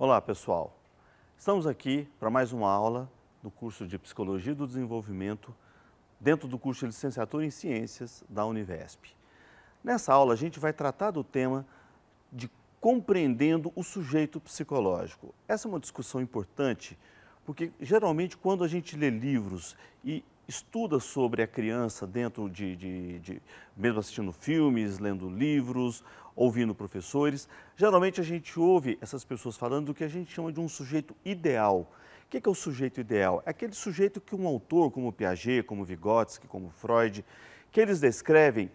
Olá, pessoal. Estamos aqui para mais uma aula do curso de Psicologia do Desenvolvimento, dentro do curso de Licenciatura em Ciências da Univesp. Nessa aula, a gente vai tratar do tema de compreendendo o sujeito psicológico. Essa é uma discussão importante, porque geralmente quando a gente lê livros e estuda sobre a criança dentro mesmo assistindo filmes, lendo livros, ouvindo professores, geralmente a gente ouve essas pessoas falando do que a gente chama de um sujeito ideal. O que é o sujeito ideal? É aquele sujeito que um autor como Piaget, como Vygotsky, como Freud, que eles descrevem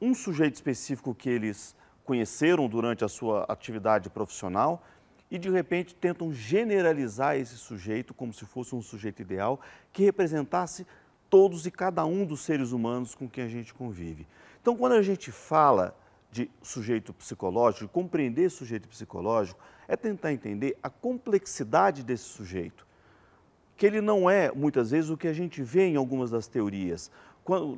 um sujeito específico que eles conheceram durante a sua atividade profissional e, de repente, tentam generalizar esse sujeito como se fosse um sujeito ideal que representasse todos e cada um dos seres humanos com quem a gente convive. Então, quando a gente fala de sujeito psicológico, de compreender sujeito psicológico, é tentar entender a complexidade desse sujeito, que ele não é, muitas vezes, o que a gente vê em algumas das teorias.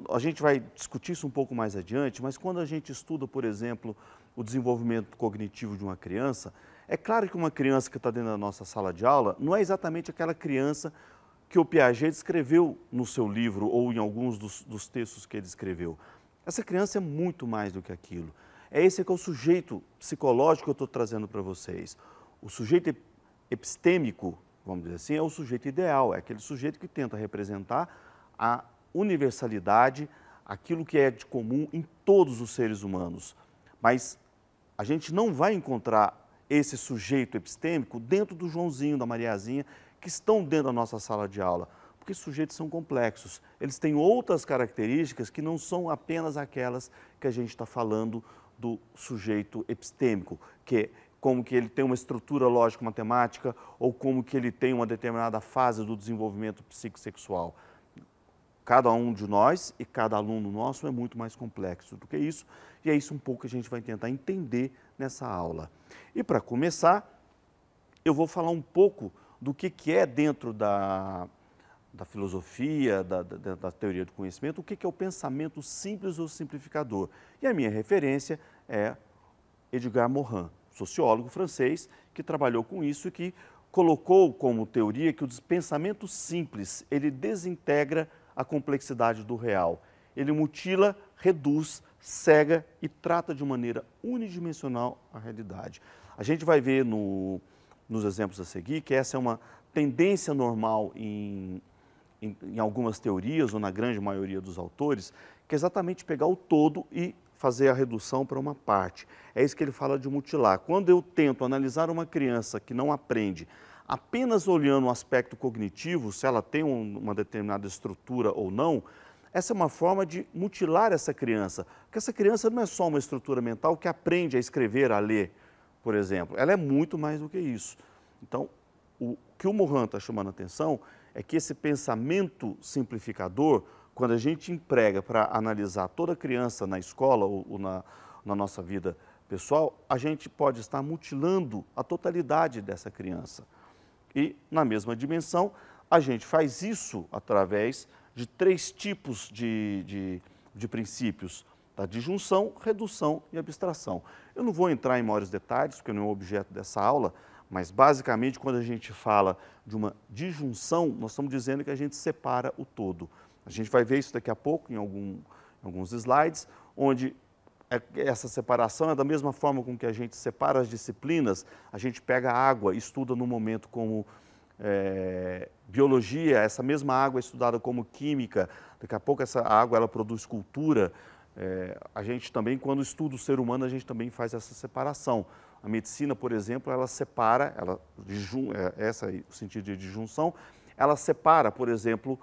A gente vai discutir isso um pouco mais adiante, mas quando a gente estuda, por exemplo, o desenvolvimento cognitivo de uma criança, é claro que uma criança que está dentro da nossa sala de aula não é exatamente aquela criança que o Piaget descreveu no seu livro ou em alguns dos textos que ele escreveu. Essa criança é muito mais do que aquilo. Esse que é o sujeito psicológico que eu estou trazendo para vocês. O sujeito epistêmico, vamos dizer assim, é o sujeito ideal, é aquele sujeito que tenta representar a universalidade, aquilo que é de comum em todos os seres humanos. Mas a gente não vai encontrar esse sujeito epistêmico dentro do Joãozinho, da Mariazinha, que estão dentro da nossa sala de aula, porque sujeitos são complexos. Eles têm outras características que não são apenas aquelas que a gente está falando do sujeito epistêmico, que é como que ele tem uma estrutura lógico-matemática ou como que ele tem uma determinada fase do desenvolvimento psicossexual. Cada um de nós e cada aluno nosso é muito mais complexo do que isso, e é isso um pouco que a gente vai tentar entender nessa aula. E para começar, eu vou falar um pouco do que é dentro da filosofia, da teoria do conhecimento, o que é o pensamento simples ou simplificador. E a minha referência é Edgar Morin, sociólogo francês, que trabalhou com isso e que colocou como teoria que o pensamento simples, ele desintegra a complexidade do real. Ele mutila, reduz, cega e trata de maneira unidimensional a realidade. A gente vai ver nos exemplos a seguir que essa é uma tendência normal em algumas teorias, ou na grande maioria dos autores, que é exatamente pegar o todo e fazer a redução para uma parte. É isso que ele fala de mutilar. Quando eu tento analisar uma criança que não aprende apenas olhando o aspecto cognitivo, se ela tem uma determinada estrutura ou não, essa é uma forma de mutilar essa criança. Porque essa criança não é só uma estrutura mental que aprende a escrever, a ler, por exemplo. Ela é muito mais do que isso. Então, o que o Morin está chamando a atenção é que esse pensamento simplificador, quando a gente emprega para analisar toda criança na escola ou na nossa vida pessoal, a gente pode estar mutilando a totalidade dessa criança. E, na mesma dimensão, a gente faz isso através de 3 tipos de princípios: da disjunção, redução e abstração. Eu não vou entrar em maiores detalhes, porque não é o objeto dessa aula, mas, basicamente, quando a gente fala de uma disjunção, nós estamos dizendo que a gente separa o todo. A gente vai ver isso daqui a pouco em alguns slides, onde essa separação é da mesma forma com que a gente separa as disciplinas. A gente pega a água, estuda no momento como biologia, essa mesma água é estudada como química, daqui a pouco essa água ela produz cultura. A gente também, quando estuda o ser humano, a gente também faz essa separação. A medicina, por exemplo, ela separa, esse é o sentido de disjunção, ela separa, por exemplo,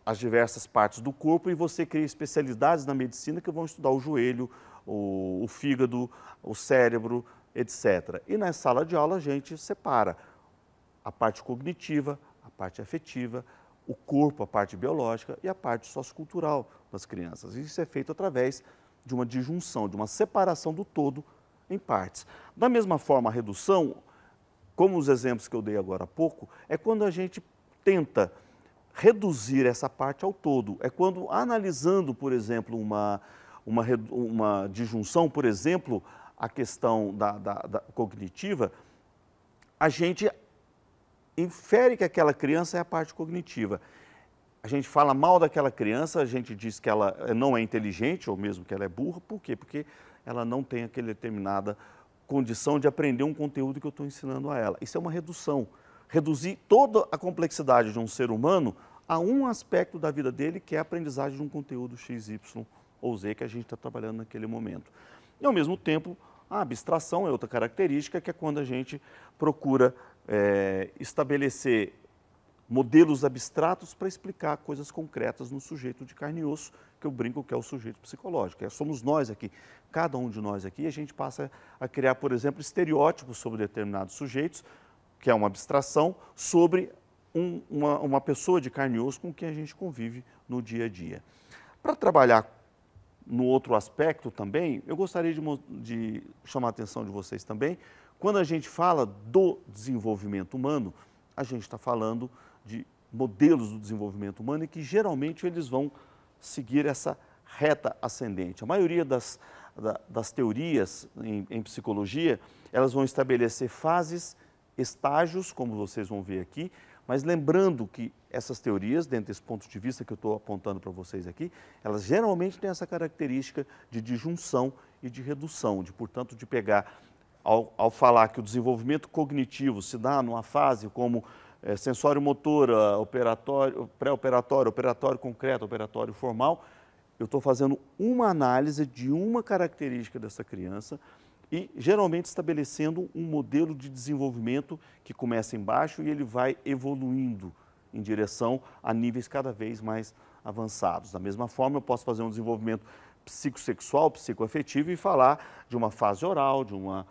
as diversas partes do corpo e você cria especialidades na medicina que vão estudar o joelho, o fígado, o cérebro, etc. E na sala de aula a gente separa a parte cognitiva, a parte afetiva, o corpo, a parte biológica e a parte sociocultural das crianças. Isso é feito através de uma disjunção, de uma separação do todo em partes. Da mesma forma, a redução, como os exemplos que eu dei agora há pouco, é quando a gente tenta reduzir essa parte ao todo. É quando, analisando, por exemplo, uma disjunção, por exemplo, a questão da cognitiva, a gente infere que aquela criança é a parte cognitiva. A gente fala mal daquela criança, a gente diz que ela não é inteligente, ou mesmo que ela é burra. Por quê? Porque ela não tem aquela determinada condição de aprender um conteúdo que eu estou ensinando a ela. Isso é uma redução. Reduzir toda a complexidade de um ser humano a um aspecto da vida dele, que é a aprendizagem de um conteúdo X, Y ou Z que a gente está trabalhando naquele momento. E, ao mesmo tempo, a abstração é outra característica, que é quando a gente procura estabelecer modelos abstratos para explicar coisas concretas no sujeito de carne e osso, que eu brinco que é o sujeito psicológico. Somos nós aqui, cada um de nós aqui, e a gente passa a criar, por exemplo, estereótipos sobre determinados sujeitos, que é uma abstração, sobre uma pessoa de carne e osso com quem a gente convive no dia a dia. Para trabalhar no outro aspecto também, eu gostaria de chamar a atenção de vocês também, quando a gente fala do desenvolvimento humano, a gente está falando de modelos do desenvolvimento humano e que geralmente eles vão seguir essa reta ascendente. A maioria das teorias em psicologia, elas vão estabelecer fases, estágios, como vocês vão ver aqui, mas lembrando que essas teorias, dentro desse ponto de vista que eu estou apontando para vocês aqui, elas geralmente têm essa característica de disjunção e de redução, portanto, de pegar, ao falar que o desenvolvimento cognitivo se dá numa fase como sensório-motora, pré-operatório, operatório concreto, operatório formal, eu estou fazendo uma análise de uma característica dessa criança e geralmente estabelecendo um modelo de desenvolvimento que começa embaixo e ele vai evoluindo em direção a níveis cada vez mais avançados. Da mesma forma, eu posso fazer um desenvolvimento psicossexual, psicoafetivo e falar de uma fase oral, de uma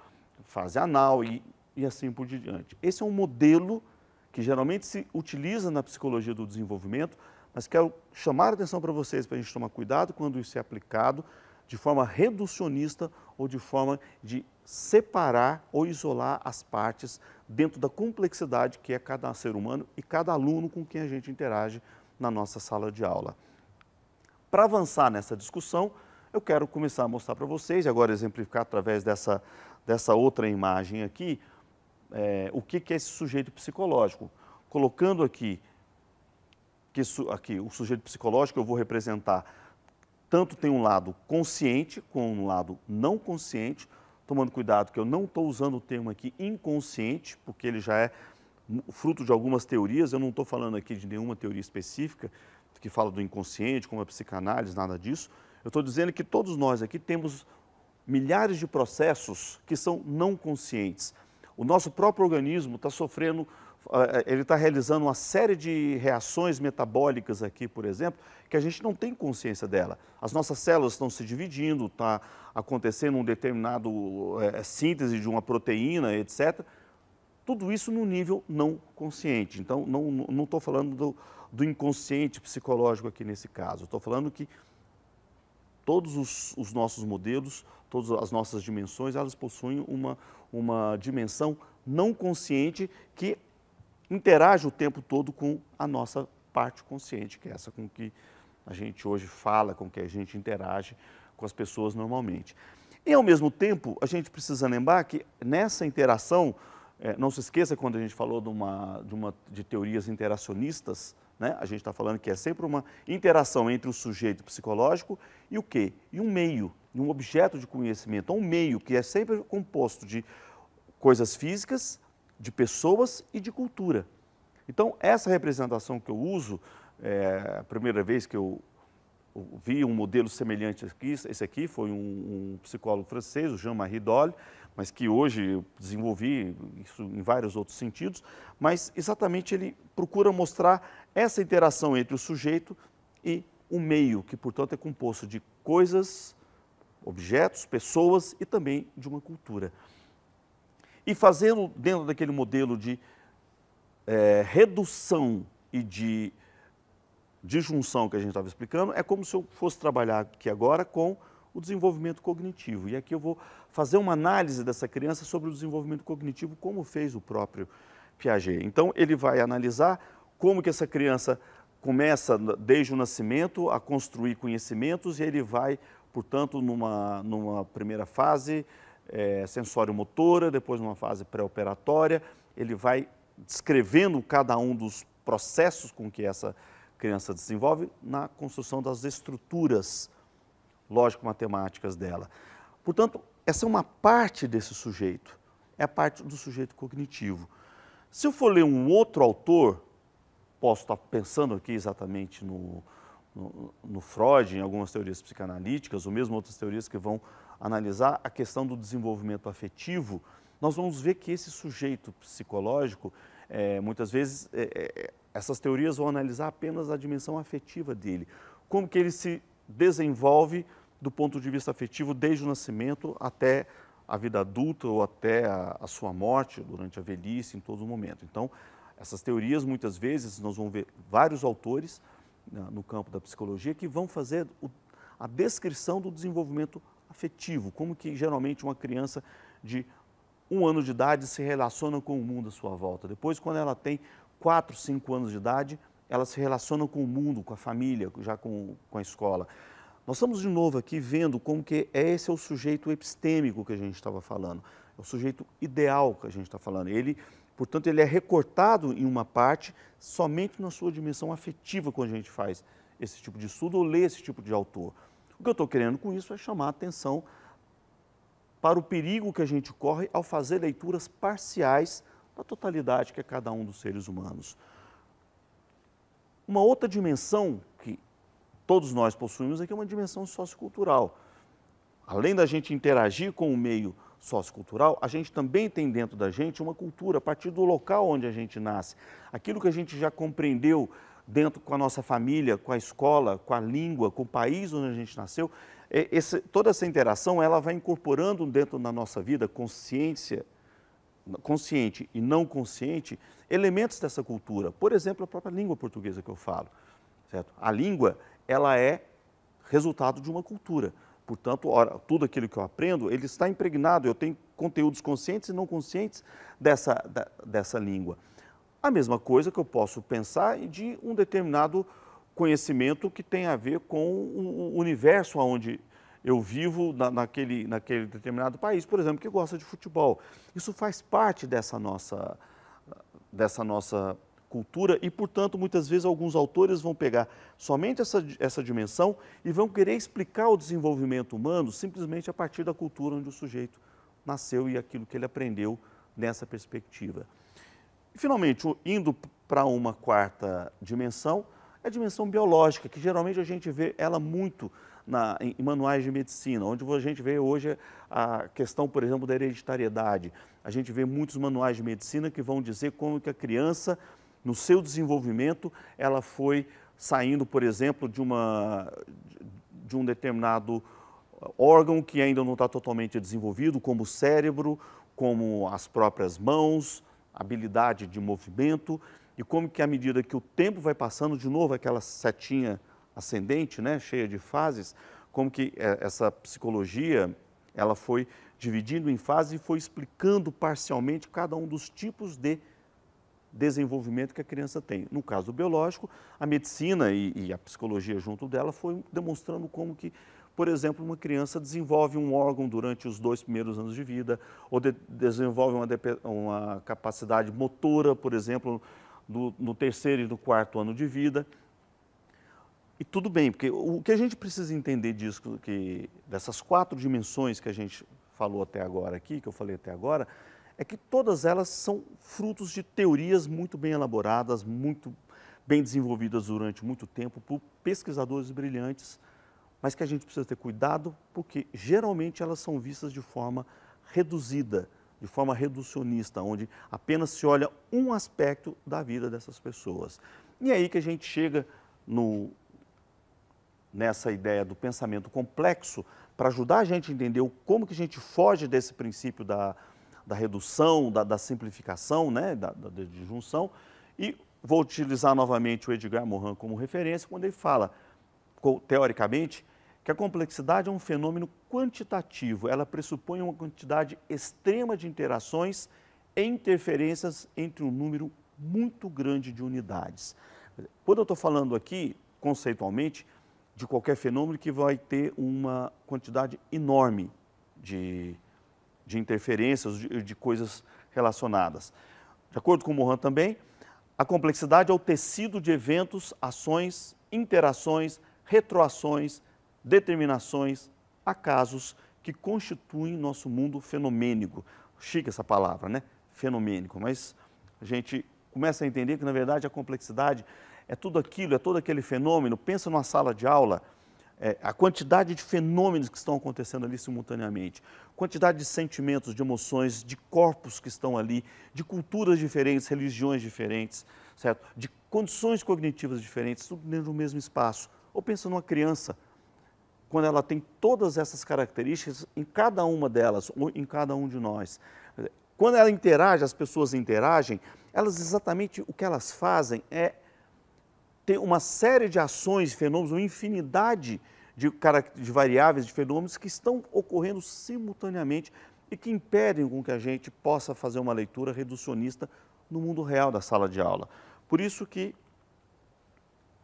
fase anal e assim por diante. Esse é um modelo que geralmente se utiliza na psicologia do desenvolvimento, mas quero chamar a atenção para vocês para a gente tomar cuidado quando isso é aplicado de forma reducionista ou de forma de separar ou isolar as partes dentro da complexidade que é cada ser humano e cada aluno com quem a gente interage na nossa sala de aula. Para avançar nessa discussão, eu quero começar a mostrar para vocês, e agora exemplificar através dessa outra imagem aqui, o que é esse sujeito psicológico. Colocando aqui o sujeito psicológico, eu vou representar, tanto tem um lado consciente como um lado não consciente, tomando cuidado que eu não estou usando o termo aqui inconsciente, porque ele já é fruto de algumas teorias, eu não estou falando aqui de nenhuma teoria específica que fala do inconsciente, como a psicanálise, nada disso. Eu estou dizendo que todos nós aqui temos milhares de processos que são não conscientes. O nosso próprio organismo está sofrendo, ele está realizando uma série de reações metabólicas aqui, por exemplo, que a gente não tem consciência dela. As nossas células estão se dividindo, está acontecendo um determinado síntese de uma proteína, etc. Tudo isso no nível não consciente. Então, não estou falando do inconsciente psicológico aqui nesse caso. Estou falando que todos os nossos modelos, todas as nossas dimensões, elas possuem uma dimensão não consciente que interage o tempo todo com a nossa parte consciente, que é essa com que a gente hoje fala, com que a gente interage com as pessoas normalmente. E, ao mesmo tempo, a gente precisa lembrar que nessa interação, não se esqueça quando a gente falou de teorias interacionistas, né? A gente está falando que é sempre uma interação entre o sujeito psicológico e o quê? E um meio, e um objeto de conhecimento, um meio que é sempre composto de coisas físicas, de pessoas e de cultura. Então, essa representação que eu uso, a primeira vez que eu vi um modelo semelhante aqui, esse aqui foi um psicólogo francês, o Jean-Marie Dolle, mas que hoje eu desenvolvi isso em vários outros sentidos, mas exatamente ele procura mostrar essa interação entre o sujeito e o meio, que portanto é composto de coisas, objetos, pessoas e também de uma cultura. E fazendo dentro daquele modelo de redução e de disjunção que a gente estava explicando, é como se eu fosse trabalhar aqui agora com o desenvolvimento cognitivo. E aqui eu vou fazer uma análise dessa criança sobre o desenvolvimento cognitivo, como fez o próprio Piaget. Então, ele vai analisar como que essa criança começa, desde o nascimento, a construir conhecimentos, e ele vai, portanto, numa primeira fase sensório-motora, depois numa fase pré-operatória, ele vai descrevendo cada um dos processos com que essa criança desenvolve na construção das estruturas lógico-matemáticas dela. Portanto, essa é uma parte desse sujeito, é a parte do sujeito cognitivo. Se eu for ler um outro autor, posso estar pensando aqui exatamente no Freud, em algumas teorias psicanalíticas, ou mesmo outras teorias que vão analisar a questão do desenvolvimento afetivo, nós vamos ver que esse sujeito psicológico, muitas vezes, essas teorias vão analisar apenas a dimensão afetiva dele, como que ele se desenvolve do ponto de vista afetivo desde o nascimento até a vida adulta ou até a sua morte, durante a velhice, em todo momento. Então, essas teorias, muitas vezes, nós vamos ver vários autores no campo da psicologia que vão fazer a descrição do desenvolvimento afetivo, como que geralmente uma criança de 1 ano de idade se relaciona com o mundo à sua volta. Depois, quando ela tem 4, 5 anos de idade, ela se relaciona com o mundo, com a família, já com a escola. Nós estamos de novo aqui vendo como que esse é o sujeito epistêmico que a gente estava falando, é o sujeito ideal que a gente está falando. Ele, portanto, ele é recortado em uma parte somente na sua dimensão afetiva quando a gente faz esse tipo de estudo ou lê esse tipo de autor. O que eu estou querendo com isso é chamar a atenção para o perigo que a gente corre ao fazer leituras parciais da totalidade que é cada um dos seres humanos. Uma outra dimensão que todos nós possuímos aqui é uma dimensão sociocultural. Além da gente interagir com o meio sociocultural, a gente também tem dentro da gente uma cultura, a partir do local onde a gente nasce. Aquilo que a gente já compreendeu dentro com a nossa família, com a escola, com a língua, com o país onde a gente nasceu, toda essa interação ela vai incorporando dentro da nossa vida, consciente e não consciente, elementos dessa cultura. Por exemplo, a própria língua portuguesa que eu falo. Certo? A língua, ela é resultado de uma cultura. Portanto, tudo aquilo que eu aprendo, ele está impregnado, eu tenho conteúdos conscientes e não conscientes dessa língua. A mesma coisa que eu posso pensar de um determinado conhecimento que tem a ver com o universo onde eu vivo naquele determinado país, por exemplo, que gosta de futebol. Isso faz parte dessa nossa cultura e, portanto, muitas vezes alguns autores vão pegar somente essa dimensão e vão querer explicar o desenvolvimento humano simplesmente a partir da cultura onde o sujeito nasceu e aquilo que ele aprendeu nessa perspectiva. E, finalmente, indo para uma quarta dimensão, é a dimensão biológica, que geralmente a gente vê ela muito em manuais de medicina, onde a gente vê hoje a questão, por exemplo, da hereditariedade. A gente vê muitos manuais de medicina que vão dizer como que a criança, no seu desenvolvimento, ela foi saindo, por exemplo, de um determinado órgão que ainda não está totalmente desenvolvido, como o cérebro, como as próprias mãos, habilidade de movimento, e como que à medida que o tempo vai passando, de novo aquela setinha ascendente, né, cheia de fases, como que essa psicologia, ela foi dividindo em fases e foi explicando parcialmente cada um dos tipos de desenvolvimento que a criança tem. No caso do biológico, a medicina e a psicologia junto dela foi demonstrando como que, por exemplo, uma criança desenvolve um órgão durante os 2 primeiros anos de vida, ou desenvolve uma capacidade motora, por exemplo, no 3º e no 4º ano de vida. E tudo bem, porque o que a gente precisa entender disso, dessas 4 dimensões que a gente falou até agora aqui, que eu falei até agora, é que todas elas são frutos de teorias muito bem elaboradas, muito bem desenvolvidas durante muito tempo por pesquisadores brilhantes, mas que a gente precisa ter cuidado porque geralmente elas são vistas de forma reduzida, de forma reducionista, onde apenas se olha um aspecto da vida dessas pessoas. E é aí que a gente chega nessa ideia do pensamento complexo para ajudar a gente a entender como que a gente foge desse princípio da redução, da simplificação, né, da disjunção, e vou utilizar novamente o Edgar Morin como referência, quando ele fala, teoricamente, que a complexidade é um fenômeno quantitativo, ela pressupõe uma quantidade extrema de interações e interferências entre um número muito grande de unidades. Quando eu estou falando aqui, conceitualmente, de qualquer fenômeno que vai ter uma quantidade enorme de interferências, de coisas relacionadas. De acordo com Mohan também, a complexidade é o tecido de eventos, ações, interações, retroações, determinações, acasos que constituem nosso mundo fenomênico. Chique essa palavra, né? Fenomênico, mas a gente começa a entender que, na verdade, a complexidade é tudo aquilo, é todo aquele fenômeno. Pensa numa sala de aula, a quantidade de fenômenos que estão acontecendo ali simultaneamente, quantidade de sentimentos, de emoções, de corpos que estão ali, de culturas diferentes, religiões diferentes, certo? De condições cognitivas diferentes, tudo dentro do mesmo espaço. Ou pensa numa criança, quando ela tem todas essas características em cada uma delas, ou em cada um de nós. Quando ela interage, as pessoas interagem, elas exatamente o que elas fazem é ter uma série de ações, fenômenos, uma infinidade de variáveis, de fenômenos que estão ocorrendo simultaneamente e que impedem com que a gente possa fazer uma leitura reducionista no mundo real da sala de aula. Por isso que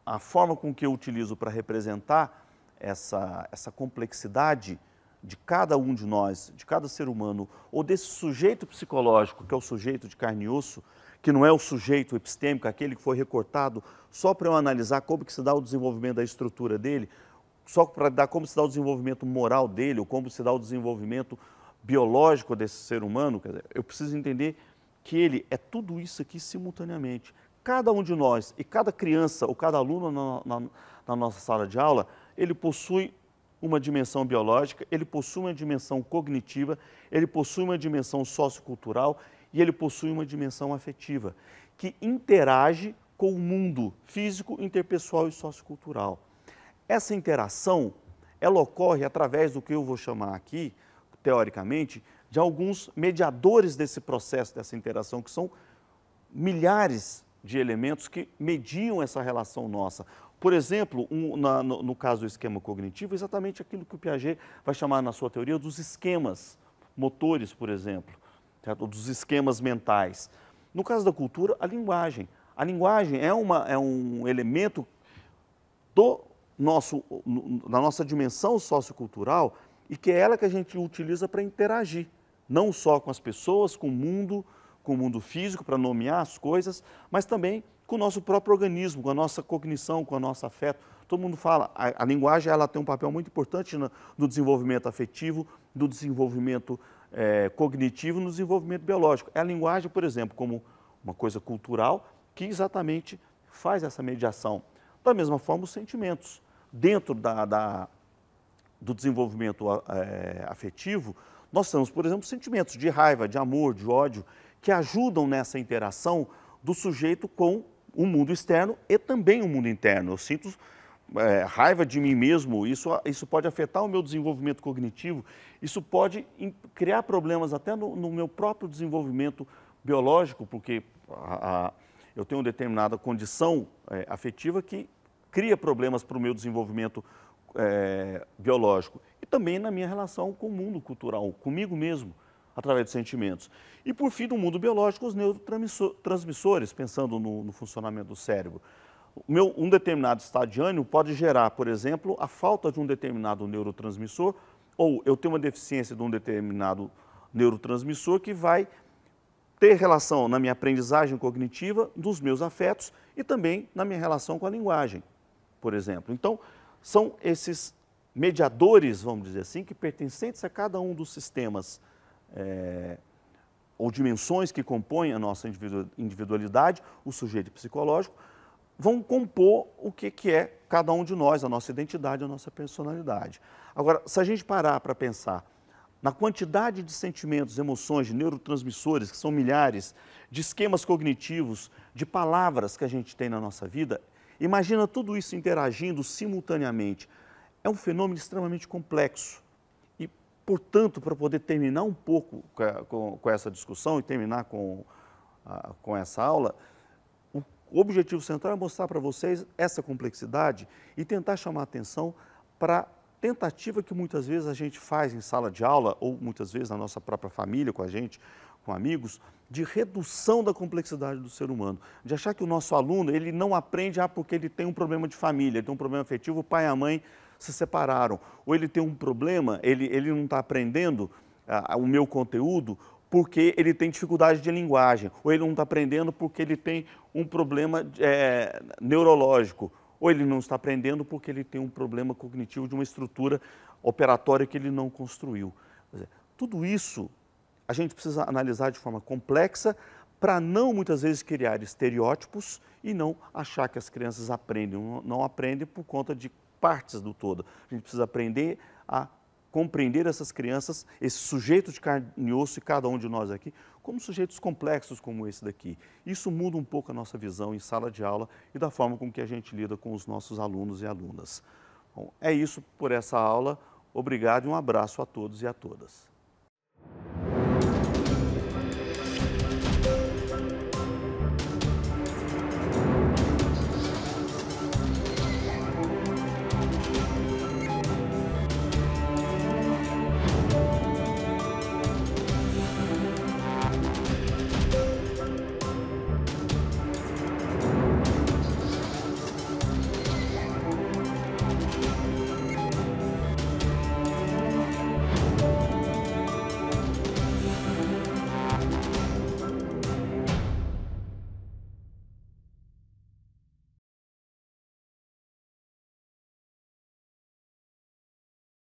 a forma com que eu utilizo para representar essa complexidade de cada um de nós, de cada ser humano, ou desse sujeito psicológico, que é o sujeito de carne e osso, que não é o sujeito epistêmico, aquele que foi recortado só para eu analisar como que se dá o desenvolvimento da estrutura dele, só para dar como se dá o desenvolvimento moral dele, ou como se dá o desenvolvimento biológico desse ser humano. Quer dizer, eu preciso entender que ele é tudo isso aqui simultaneamente. Cada um de nós, e cada criança ou cada aluno na nossa sala de aula, ele possui uma dimensão biológica, ele possui uma dimensão cognitiva, ele possui uma dimensão sociocultural e ele possui uma dimensão afetiva, que interage com o mundo físico, interpessoal e sociocultural. Essa interação, ela ocorre através do que eu vou chamar aqui, teoricamente, de alguns mediadores desse processo, dessa interação, que são milhares de elementos que mediam essa relação nossa. Por exemplo, no caso do esquema cognitivo, exatamente aquilo que o Piaget vai chamar na sua teoria dos esquemas motores, por exemplo, certo? Dos esquemas mentais. No caso da cultura, a linguagem. A linguagem é um elemento da nossa dimensão sociocultural e que é ela que a gente utiliza para interagir, não só com as pessoas, com o mundo físico, para nomear as coisas, mas também com o nosso próprio organismo, com a nossa cognição, com o nosso afeto. Todo mundo fala, a linguagem ela tem um papel muito importante no desenvolvimento afetivo, no desenvolvimento cognitivo, no desenvolvimento biológico. É a linguagem, por exemplo, como uma coisa cultural, que exatamente faz essa mediação. Da mesma forma, os sentimentos. Dentro do desenvolvimento afetivo, nós temos, por exemplo, sentimentos de raiva, de amor, de ódio, que ajudam nessa interação do sujeito com o mundo externo e também o mundo interno. Eu sinto raiva de mim mesmo, isso pode afetar o meu desenvolvimento cognitivo, isso pode criar problemas até no meu próprio desenvolvimento biológico, porque eu tenho uma determinada condição afetiva que cria problemas para o meu desenvolvimento biológico e também na minha relação com o mundo cultural, comigo mesmo, através dos sentimentos. E, por fim, no mundo biológico, os neurotransmissores, pensando no funcionamento do cérebro. Um determinado estado de ânimo pode gerar, por exemplo, a falta de um determinado neurotransmissor, ou eu tenho uma deficiência de um determinado neurotransmissor que vai ter relação na minha aprendizagem cognitiva, dos meus afetos e também na minha relação com a linguagem, por exemplo. Então, são esses mediadores, vamos dizer assim, que pertencentes a cada um dos sistemas ou dimensões que compõem a nossa individualidade, o sujeito psicológico, vão compor o que é cada um de nós, a nossa identidade, a nossa personalidade. Agora, se a gente parar para pensar na quantidade de sentimentos, emoções, de neurotransmissores, que são milhares, de esquemas cognitivos, de palavras que a gente tem na nossa vida, imagina tudo isso interagindo simultaneamente. É um fenômeno extremamente complexo. E, portanto, para poder terminar um pouco com essa discussão e terminar com essa aula, o objetivo central é mostrar para vocês essa complexidade e tentar chamar a atenção para a tentativa que muitas vezes a gente faz em sala de aula, ou muitas vezes na nossa própria família, com a gente, com amigos, de redução da complexidade do ser humano. De achar que o nosso aluno, ele não aprende porque ele tem um problema de família, ele tem um problema afetivo, o pai e a mãe se separaram. Ou ele tem um problema, ele não está aprendendo o meu conteúdo porque ele tem dificuldade de linguagem, ou ele não está aprendendo porque ele tem um problema neurológico, ou ele não está aprendendo porque ele tem um problema cognitivo de uma estrutura operatória que ele não construiu. Quer dizer, tudo isso a gente precisa analisar de forma complexa para não, muitas vezes, criar estereótipos e não achar que as crianças aprendem. Não aprendem por conta de partes do todo. A gente precisa aprender a compreender essas crianças, esses sujeitos de carne e osso, e cada um de nós aqui, como sujeitos complexos como esse daqui. Isso muda um pouco a nossa visão em sala de aula e da forma com que a gente lida com os nossos alunos e alunas. Bom, é isso por essa aula. Obrigado e um abraço a todos e a todas.